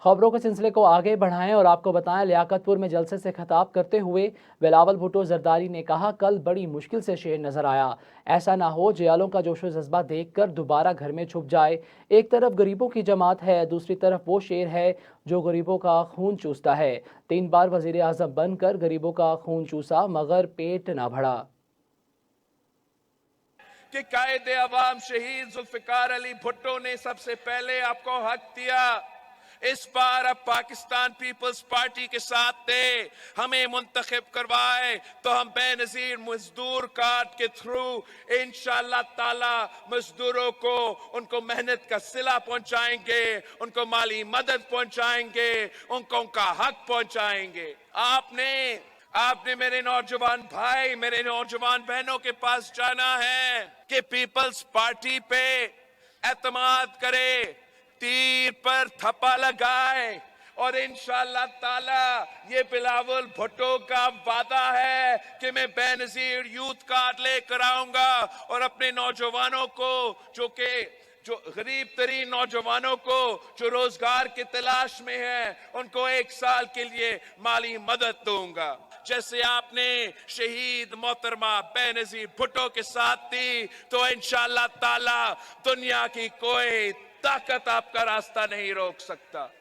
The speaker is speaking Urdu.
خبروں کے سلسلے کو آگے بڑھائیں اور آپ کو بتائیں، لیاقت پور میں جلسے سے خطاب کرتے ہوئے بلاول بھٹو زرداری نے کہا کل بڑی مشکل سے شیر نظر آیا، ایسا نہ ہو جیالوں کا جوش و جذبہ دیکھ کر دوبارہ گھر میں چھپ جائے۔ ایک طرف غریبوں کی جماعت ہے، دوسری طرف وہ شیر ہے جو غریبوں کا خون چوستا ہے۔ 3 بار وزیر اعظم بن کر غریبوں کا خون چوسا مگر پیٹ نہ بھرا۔ کہ قائد عوام شہید ذوالفقار علی بھٹو نے سب سے پہلے آپ کو حق دیا، اس بار اب پاکستان پیپلز پارٹی کے ساتھ تھے، ہمیں منتخب کروائے تو ہم بے نظیر مزدور کارڈ کے تھرو انشاءاللہ تعالی مزدوروں کو ان کو محنت کا صلہ پہنچائیں گے، ان کو مالی مدد پہنچائیں گے، ان کو ان کا حق پہنچائیں گے۔ آپ نے میرے نوجوان بھائی، میرے نوجوان بہنوں کے پاس جانا ہے کہ پیپلز پارٹی پہ اعتماد کرے، تیر پر تھپا لگائے، اور انشاءاللہ تعالی یہ بلاول بھٹو کا وعدہ ہے کہ میں بے نظیر یوتھ کارڈ لے کر آؤں گا اور اپنے نوجوانوں کو جو غریب ترین نوجوانوں کو جو روزگار کی تلاش میں ہیں ان کو 1 سال کے لیے مالی مدد دوں گا، جیسے آپ نے شہید محترمہ بے نظیر بھٹو کے ساتھ دی، تو انشاءاللہ تعالی دنیا کی کوئی طاقت آپ کا راستہ نہیں روک سکتا۔